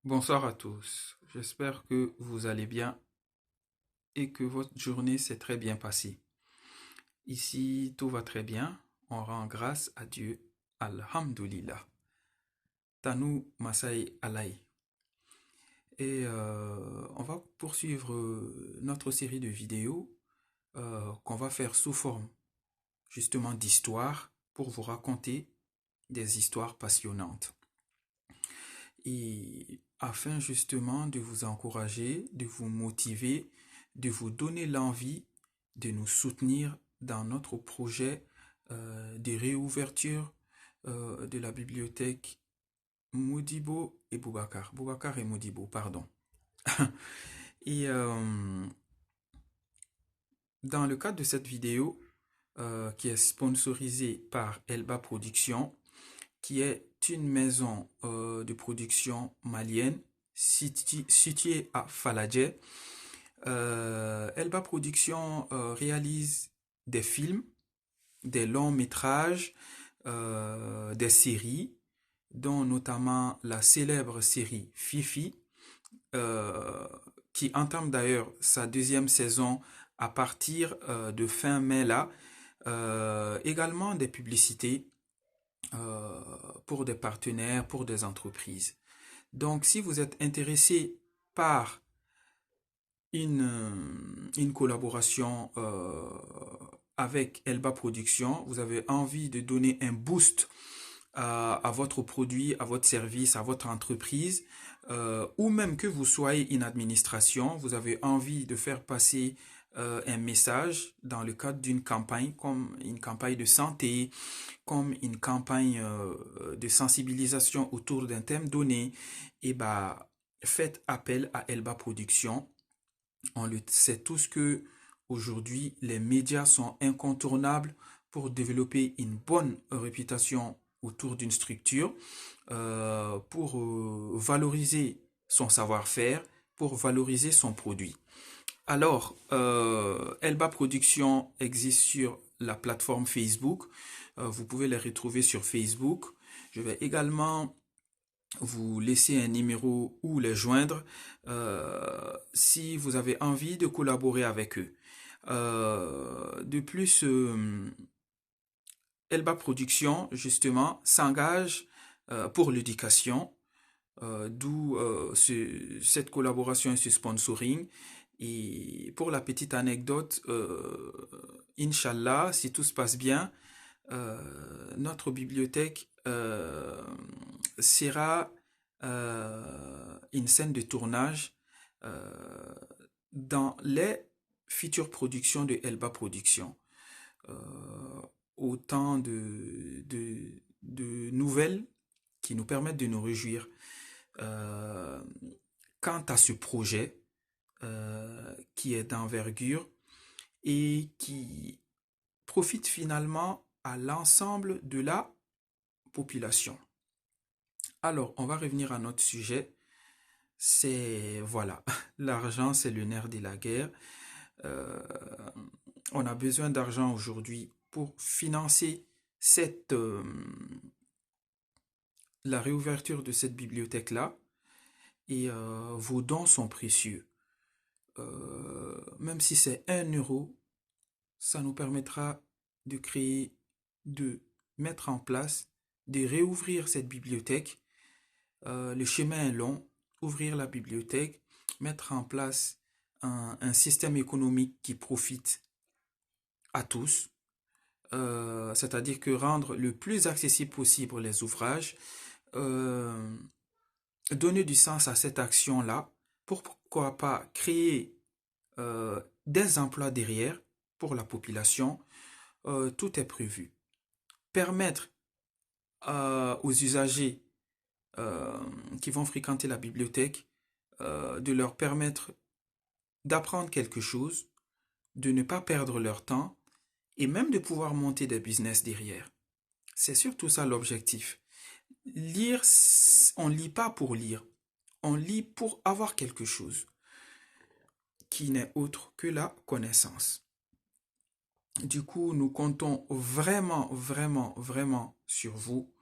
Bonsoir à tous. J'espère que vous allez bien et que votre journée s'est très bien passée. Ici, tout va très bien. On rend grâce à Dieu. Alhamdulillah. Tanou Masai Alay. Et on va poursuivre notre série de vidéos qu'on va faire sous forme justement d'histoires pour vous raconter des histoires passionnantes. Et afin justement de vous encourager, de vous motiver, de vous donner l'envie de nous soutenir dans notre projet de réouverture de la bibliothèque Modibo et Boubacar. Boubacar et Modibo, pardon. Et dans le cadre de cette vidéo, qui est sponsorisée par Elba Productions, qui est une maison de production malienne située à Faladje. Elba Productions réalise des films, des longs métrages, des séries, dont notamment la célèbre série Fifi, euh, qui entame d'ailleurs sa deuxième saison à partir de fin mai là. Également des publicités euh, pour des partenaires, pour des entreprises. Donc, si vous êtes intéressé par une collaboration avec Elba Productions, vous avez envie de donner un boost à votre produit, à votre service, à votre entreprise, ou même que vous soyez une administration, vous avez envie de faire passer un message dans le cadre d'une campagne, comme une campagne de santé, comme une campagne de sensibilisation autour d'un thème donné, et bah, faites appel à Elba Productions. On le sait tous que aujourd'hui, les médias sont incontournables pour développer une bonne réputation autour d'une structure, pour valoriser son savoir-faire, pour valoriser son produit. Alors, Elba Productions existe sur la plateforme Facebook. Vous pouvez les retrouver sur Facebook. Je vais également vous laisser un numéro ou les joindre si vous avez envie de collaborer avec eux. De plus, Elba Productions, justement, s'engage pour l'éducation, d'où cette collaboration et ce sponsoring. Et pour la petite anecdote, Inch'Allah, si tout se passe bien, notre bibliothèque sera une scène de tournage euh, dans les futures productions de Elba Productions. Euh, Autant de nouvelles qui nous permettent de nous réjouir. Euh, Quant à ce projet qui est d'envergure et qui profite finalement à l'ensemble de la population. Alors, on va revenir à notre sujet. C'est, voilà, l'argent, c'est le nerf de la guerre. Euh, on a besoin d'argent aujourd'hui pour financer la réouverture de cette bibliothèque-là. Et vos dons sont précieux. Même si c'est 1 euro, ça nous permettra de créer, de mettre en place, de réouvrir cette bibliothèque. Le chemin est long. Ouvrir la bibliothèque, mettre en place un système économique qui profite à tous, c'est-à-dire que rendre le plus accessible possible les ouvrages, euh, donner du sens à cette action-là, pourquoi pas créer des emplois derrière pour la population, tout est prévu. Permettre aux usagers euh, qui vont fréquenter la bibliothèque de leur permettre d'apprendre quelque chose, de ne pas perdre leur temps et même de pouvoir monter des business derrière. C'est surtout ça l'objectif. Lire, on ne lit pas pour lire, on lit pour avoir quelque chose qui n'est autre que la connaissance. Du coup, nous comptons vraiment, vraiment, vraiment sur vous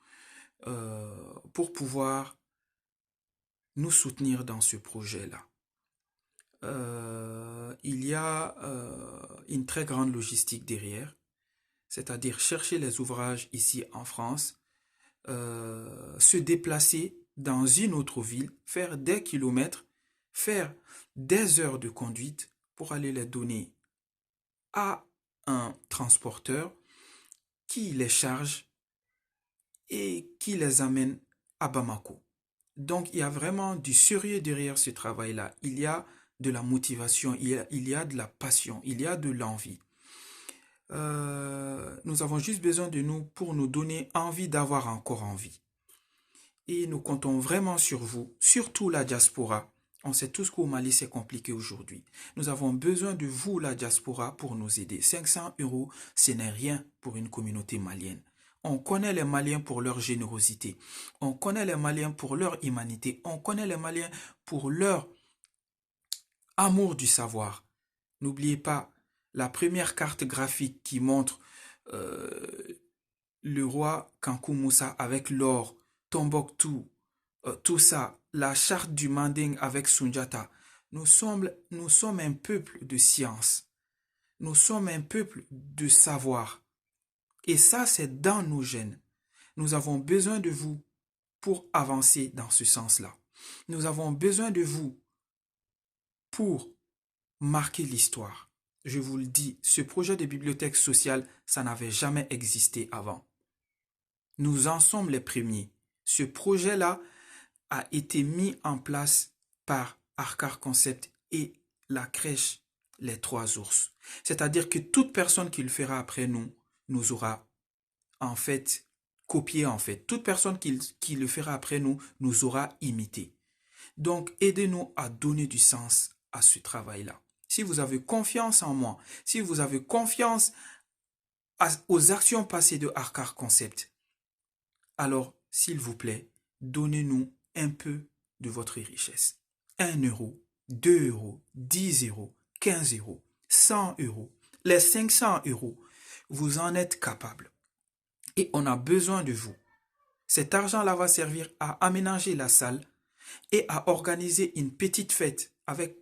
pour pouvoir nous soutenir dans ce projet-là. Il y a une très grande logistique derrière, c'est-à-dire chercher les ouvrages ici en France, se déplacer dans une autre ville, faire des kilomètres, faire des heures de conduite pour aller les donner à un transporteur qui les charge et qui les amène à Bamako. Donc il y a vraiment du sérieux derrière ce travail-là. Il y a de la motivation, il y a de la passion, il y a de l'envie. Nous avons juste besoin de nous pour nous donner envie d'avoir encore envie. Et nous comptons vraiment sur vous, surtout la diaspora. On sait tous qu'au Mali, c'est compliqué aujourd'hui. Nous avons besoin de vous, la diaspora, pour nous aider. 500 €, ce n'est rien pour une communauté malienne. On connaît les Maliens pour leur générosité. On connaît les Maliens pour leur humanité. On connaît les Maliens pour leur amour du savoir. N'oubliez pas la première carte graphique qui montre le roi Kankou Moussa avec l'or, Tombouctou, tout ça, la charte du Manding avec Sundiata. Nous sommes un peuple de science. Nous sommes un peuple de savoir. Et ça, c'est dans nos gènes. Nous avons besoin de vous pour avancer dans ce sens-là. Nous avons besoin de vous pour marquer l'histoire. Je vous le dis, ce projet de bibliothèque sociale, ça n'avait jamais existé avant. Nous en sommes les premiers. Ce projet-là a été mis en place par Arcar Concept et la crèche Les Trois Ours. C'est-à-dire que toute personne qui le fera après nous, nous aura en fait copié en fait. Toute personne qui le fera après nous, nous aura imité. Donc, aidez-nous à donner du sens à ce travail-là. Si vous avez confiance en moi, si vous avez confiance aux actions passées de Arcar Concept, alors, s'il vous plaît, donnez-nous un peu de votre richesse. 1 €, 2 €, 10 €, 15 €, 100 €, les 500 €, vous en êtes capable. Et on a besoin de vous. Cet argent-là va servir à aménager la salle et à organiser une petite fête avec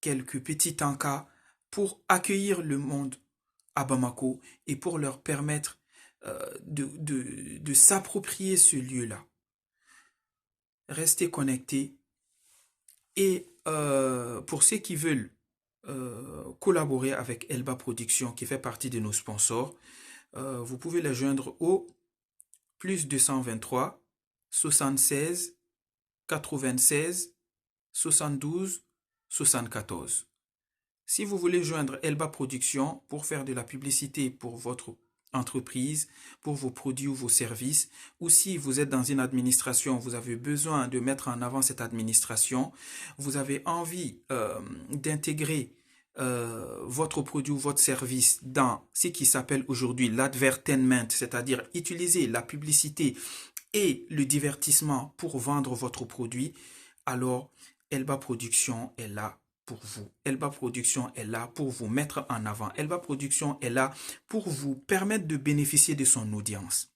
quelques petits encas pour accueillir le monde à Bamako et pour leur permettre de s'approprier ce lieu-là. Restez connectés et pour ceux qui veulent collaborer avec Elba Productions qui fait partie de nos sponsors, vous pouvez les joindre au plus 223 76 96 72 74. Si vous voulez joindre Elba Productions pour faire de la publicité pour votre entreprise, pour vos produits ou vos services, ou si vous êtes dans une administration, vous avez besoin de mettre en avant cette administration, vous avez envie d'intégrer votre produit ou votre service dans ce qui s'appelle aujourd'hui l'advertainment, c'est-à-dire utiliser la publicité et le divertissement pour vendre votre produit, alors Elba Productions est là pour vous. Elba Productions est là pour vous mettre en avant. Elba Productions est là pour vous permettre de bénéficier de son audience.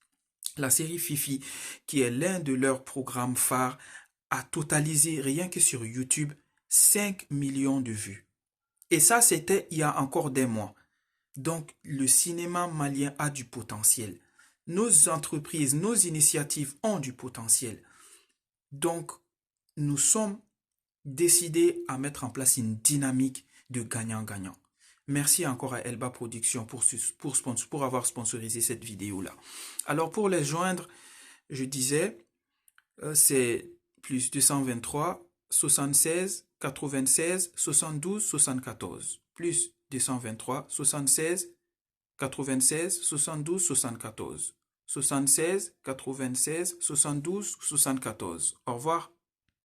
La série Fifi, qui est l'un de leurs programmes phares, a totalisé rien que sur YouTube 5 millions de vues. Et ça, c'était il y a encore des mois. Donc, le cinéma malien a du potentiel. Nos entreprises, nos initiatives ont du potentiel. Donc, nous sommes décidés à mettre en place une dynamique de gagnant-gagnant. Merci encore à Elba Productions pour avoir sponsorisé cette vidéo-là. Alors, pour les joindre, je disais, c'est plus 223 76 96 72 74. Plus 223 76 96 72 74. 76 96 72 74. Au revoir.